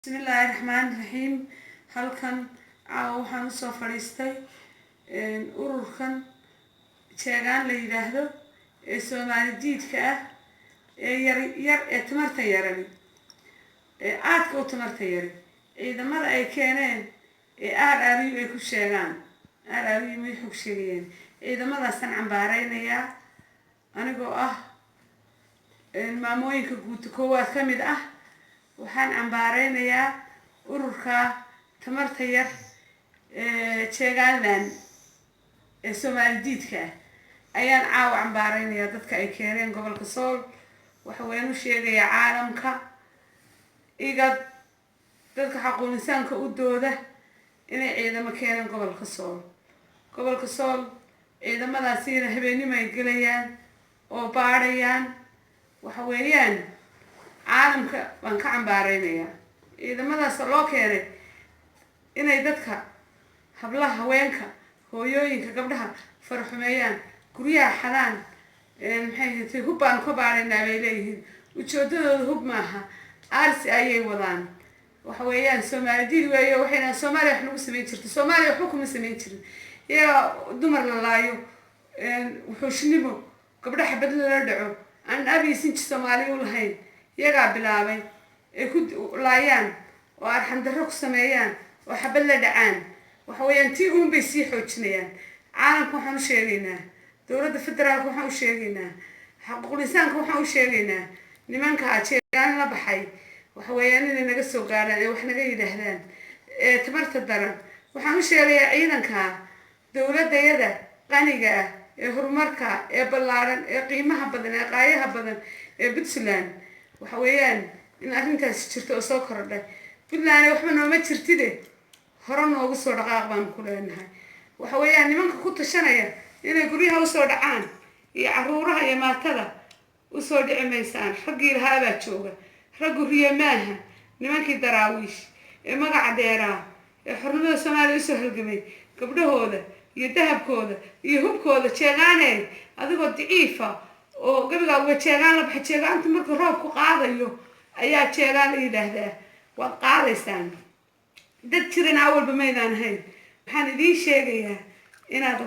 بسم الله الرحمن الرحيم. halkan waxaan soo fariistay ururkan sheegan la yiraahdo ee Soomaali diidka ah ee yar ee tamarta yaran ee aadka u tamarta yar ciidamada ay keeneen ee RRU ay ku sheegaan RRU ma xog sheegayeen ciidamadaasaan cambaareynaya anigoo ah maamooyinka guud koowaad ka mid ah waxaan cambaareynaya ururka tamarta yar ee sheegaanlan ee Soomaali diidka ayaan caawa cambaareynaya dadka ay keeneen gobolka Sool waxa weyn u sheegaya caalamka iga dadka xaquuq insaanka u dooda inay ciidamo keeneen gobolka Sool ciidamadaasina habeenimo ay galayaan oo baarayaan waxa weeyaan caalamka waan ka cambaareynaya ciidamadaas loo keenay inay dadka hablaha haweenka hooyooyinka gabdhaha farxumeeyaan guryaha xadaan maxay hubbaan ka baareynaa bay leeyihiin ujeedadooda hub maaha arsi ayay wadaan waxa weeyaan Soomaali diid weeyo waxayna Soomaaliya wax lagu sameyn jirtay Soomaaliya wax kuma sameyn jirin iyaga dumar la laayo wuxuushnimo gabdhaha bad la dhaco aan abiisin Soomaali u lahayn iyaga bilaabay ay ku laayaan oo arxan darro ku sameeyaan oo xabad la dhacaan waxa weeyaan tii uun bay sii xoojinayaan caalamka waxaan u sheegaynaa dawladda federaalka waxaan u sheegaynaa xaquuq insaanka waxaan u sheegaynaa nimanka sheegaan la baxay waxa weeyaan inay naga soo gaaraan ee wax naga yiraahdaan ee tamarta daran waxaan u sheegayaa ciidanka dawladayada qaniga ah ee horumarka ee ballaaran ee qiimaha badan ee qaayaha badan ee Puntland waxa weeyaan in arrintaas jirto oo soo kordhay Puntland waxba nooma jirtide hore noogu soo dhaqaaq baan ku leenahay waxa weeyaan nimanka ku tashanaya inay guryaha u soo dhacaan iyo caruuraha iyo maatada u soo dhicimaysaan raggii lahaaba jooga raggu riyamaaha nimankii daraawiish ee magaca dheeraa ee xornimada Soomaaliya u soo halgamay gabdhahooda iyo dahabkooda iyo hubkooda sheegaanay adigoo daciifa oo gabiga uga sheegaan la baxay sheegaanta markuu roobku qaadayo ayaa sheegaan la yiraahdaa waad qaadaysaan dad jirin awalba maydaan ahayn waxaan idiin sheegayaa inaad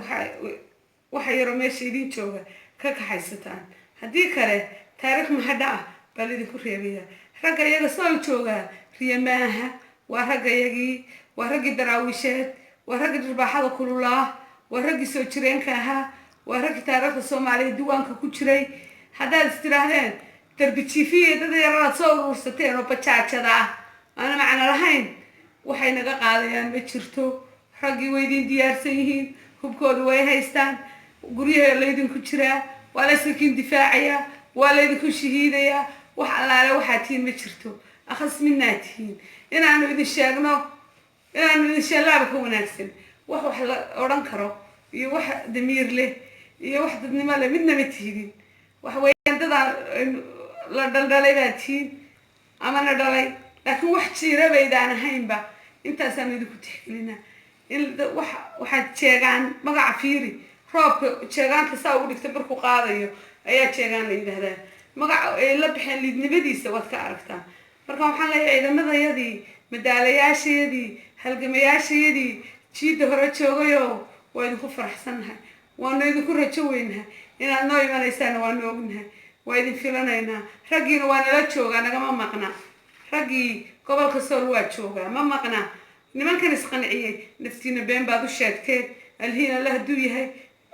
waxa yaro meesha idiin jooga ka kaxaysataan haddii kale taariikh mahadha ah baa idinku reebaya ragga iyaga soo jooga riyamaaha waa ragga iyagii waa raggii daraawiisheed waa raggii dharbaaxada kululaa waa raggii soo jireenka ahaa waa raggii taariikhda Soomaaliya diiwaanka ku jiray haddaad istiraahdeen darbi jiifiye dad yaraad soo urursateen oo bajaajada ah aan macna lahayn waxay naga qaadayaan ma jirto raggii way idin diyaarsan yihiin hubkooda way haystaan guryaha la idinku jiraa waa la iskakin difaacaya waa la idinku shahiidaya wax allaale waxaa tiin ma jirto akhas minaatiin inaanu idin sheegno inaanu idin sheelaaba ka wanaagsan wax la oran karo iyo wax damiir leh iyo wax dadnimo leh midna ma tiidin waxa weeyaan dad la daldalay baa tiin ama la dhalay laakiin wax jiira baydaan ahaynba intaasaan idinku tixgelinaa in waxaad sheegaan magaca fiiri roobka sheegaanta saa ugu dhigtay markuu qaadayo ayaa sheegaan la yiraahdaa magaca ay la baxeen lidnimadiisa waad ka aragtaa marka waxaan leeyahay ciidamadayadii madaalayaashayadii halgamayaashayadii jiida hore joogayo waa idinku faraxsanahay waana idinku rajo weynahay inaad noo imanaysaan waanu ognahay waa idin filanaynaa raggiina waa nala joogaa nagama maqna raggii gobolka Sool waa joogaa ma maqna nimankan isqanciyay naftiina been baad u sheegteen alhiina la haduu yahay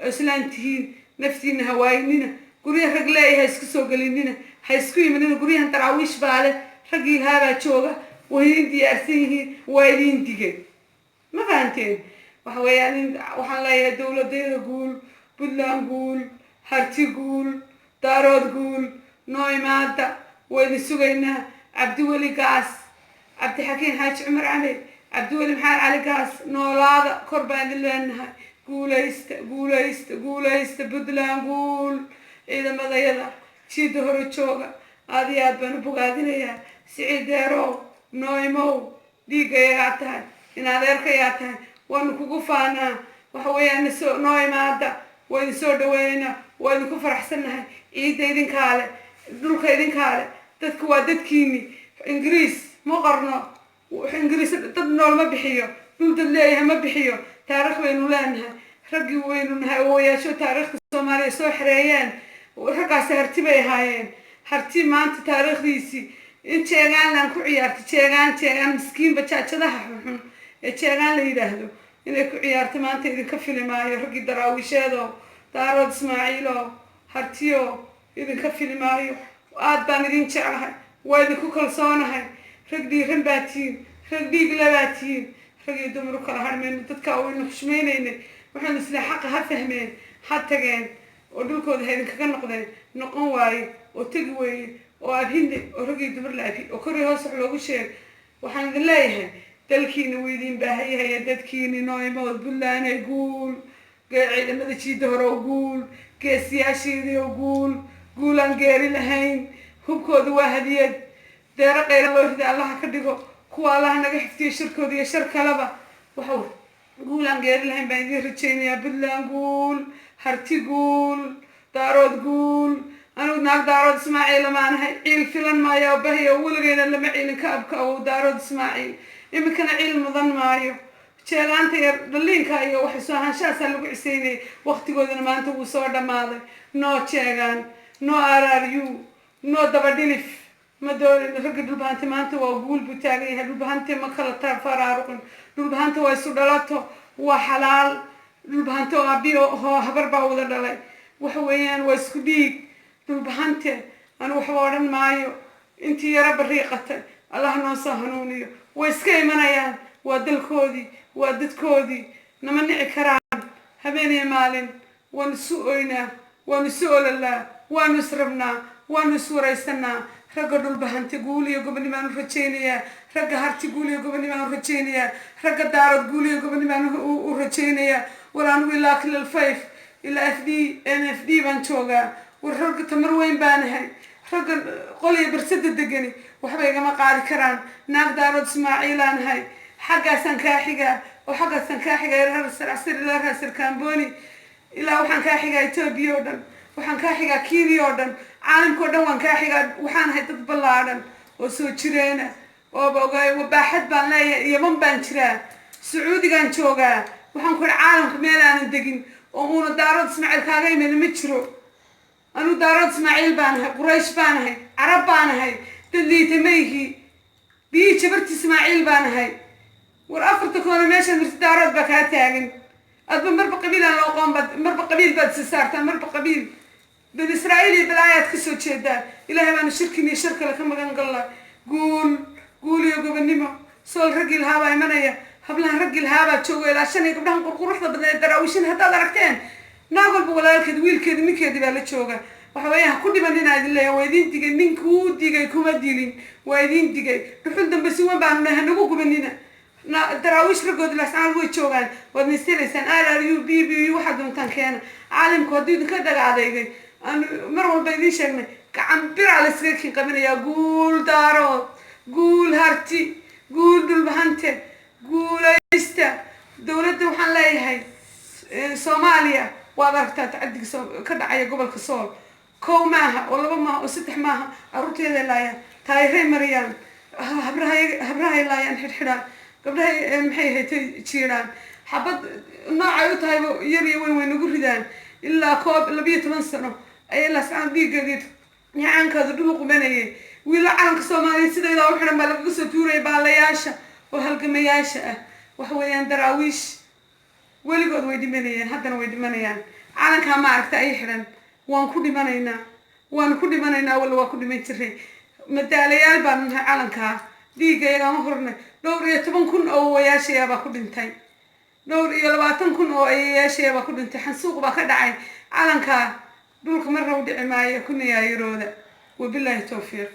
islaantihiin naftiina hawaynina guryaha rag leeyahay isku soo galinina ha isku yimaadina guryahan daraawiish baale raggii lahaaba jooga way idin diyaarsan yihiin waa idin digay ma fahanteen waxa weeyaan waxaan leeyahay dawladda guul Puntland guul harti guul daarood guul nooymaada way idin sugaynaa Cabdi Wali Gaas Cabdi Xakiin Xaaji Cumar Cali Cabdi Wali Maxamed Cali Gaas noolaada kor baan idin leenahay guulaysta Puntland guul ciidamadayada jiida hore jooga aad iyo aad baan u bogaadinayaa Siciid Deerow nooymow dhiigayagaa tahay in adeerkayaa tahay waanu kugu faanaa waxa weeyaan nooymaada waa idin soo dhaweynaa waa idinku faraxsanahay ciidda idinkaale dhulka idinkaale dadku waa dadkiini ingiriis ma qorno وإنجليز dad nool ma bixiyo dhul dad leeyahay ma bixiyo taariikh waynu leenahay raggi waynu nahay oo yeesho taariikhda Soomaaliya soo xareeyeen raggaas harti bay ahaayeen harti maanta taariikhdiisii in jeegaan aan ku ciyaartay jeegaan miskiin bajaajadaha xun ee jeegaan la yiraahdo inay ku ciyaartay maanta idinka filimaayo raggi daraawisheedo daarood Ismaaciilo hartiyo idinka filimaayo aad baan idin jeclahay waa idinku kalsoonahay rag dhiiran baatiin rag dhiig labaatiin rag iyo dumar kala harmeen dadka oo inu xushmeynayna waxaan isla xaq ha fahmeen ha tageen oo dhulkooda haydan kaga noqon waaye oo tagi weeye oo abhinde oo rag iyo dumar laafi oo kor hoos wax loogu sheeg waxaan idin leeyahay dalkiina weydin baahayahay dadkiina nooymood Buntland ee guul ciidamada jiida hore oo guul geesiyaasheedii oo guul aan geeri lahayn hubkooda waa hadiyad deeqa qayr loo riday Allah ka dhigo kuwa Allah naga xiftiyo shirkooda iyo shir kalaba waxa guul aan geeri lahayn baan idin rajaynayaa Buntland guul harti guul daarood guul anu naag daarood Ismaaciil maanahay ciil filan maayo bahiyo weligeena lama ciilin ka abka oo daarood Ismaaciil imikana ciil mudan maayo jeegaanta yar dhalinka iyo wax soo hanshaas lagu ciseynay waqtigoodana maanta uu soo dhamaaday no jeegan no RRU no dabadilif ma doolin ragga dhulbaanta maanta waa guul buu taagan yahay dhulbaanta ma kala faraaruqin dhulbaanta waa isu dhalato waa xalaal dhulbaanta oo abiyo habar baa wada dhalay waxa weeyaan waa isku dhiig dhulbaanta anu wax odhan maayo intii yara bariiqatay Allah noo soo hanuuniyo way iska imanayaan waa dalkoodii waa dadkoodii nama nici karaan habeenay maalin waan isu oynaa waan isu ololaa waan israbnaa waan isu waraysanaa ragga dhulbahanta guul iyo gobonnimaan u rajaynayaa ragga harti guul iyo gobonnimaan u rajaynayaa ragga daarood guul iyo gobonnimaan u rajaynayaa walaan ilaa kilal 5 ilaa NFD baan joogaa war ragga tamar weyn baanahay ragga qoliya barsada degani waxba igama qaadi karaan naag daarood Ismaaciilaan hay xaggaasan kaa xigaa oo xaggaasan kaa xigaa raasir ilaa raasir Kamboni ilaa waxaan kaa xigaa Itoobiya oo dhan waxaan kaa xigaa Kenya oo dhan caalamka oo dhan waan kaa xigaa waxaan ahay dad ballaaran oo soo jireena oo bogay wabaaxad baan leeyahay Yemen baan jiraa Sacuudigaan joogaa waxaan ku caalamka meel aan degin oo una daarood Ismaaciil kaaga iman ma jiro anu daarood Ismaaciil baan ahay Quraysh baan ahay Arab baan ahay dadliita mayhi bii jabarti Ismaaciil baan ahay war afarta koona meesha mirti daarood baa kaa taagan adba marba qabiil aan loo qoon marba qabiil baad saartaa marba qabiil bal Israa'iil iyo balaayad ka soo jeedaa ilaahay baan shirkin iyo shir kale ka magan galnaa guul iyo gobonnimo sool ragil haaba imanaya hablaha ragil haaba joogo ilaa shan iyo gabdhahan qurquruxda badan daraawishin haddaad aragteen naag walba walaalkeed wiilkeeda ninkeeda baa la jooga waxa weeyaan ku dhiman inaad leeyahay waa idin digay ninkuu digay kuma dilin waa idin digay dhuxul dambe si wan baan nagu gubanina daraawish ragood la saan way joogaan wad misteelaysaan RRU BBU waxa doontaan keena caalamku hadii idinka dagaadeegay mar walba idin sheegnay gacan bira la iskaga qabanayaa guul daarood guul harti guul dhulbahante guulaysta dawladda waxaan leeyahay Soomaaliya waa aragtaa tacadiga ka dhacaya gobolka Sool kow maaha oo laba maaha oo saddex maaha arurteeda laayaan taayirey mariyaan habrahay laayaan xidhxidhaan gabdhahay maxay haytay jiiraan xabad noocay u tahay yar iyo weyn nagu ridaan ilaa koob 12 sano ay la saan dhiigadeed yaankaadu dhul qubanayay wiil calanka Soomaaliya sideeda u xiran baa laga soo tuuray baalayaasha oo halgamayaasha ah wax weeyaan daraawiish weligood way dhimanayaan haddana way dhimanayaan calanka ma aragta ay xiran waan ku dhimanaynaa wala waa ku dhiman jiray madaalayaal baan nahay calanka dhiigayaga ma hornay dhowr iyo 10,000 oo wayaashay baa ku dhintay dhowr iyo 20,000 oo ayaashay baa ku dhintay xansuuq baa ka dhacay calanka dhulka mar raw dhici maayo kuna yaayirooda wabillahi tawfiiq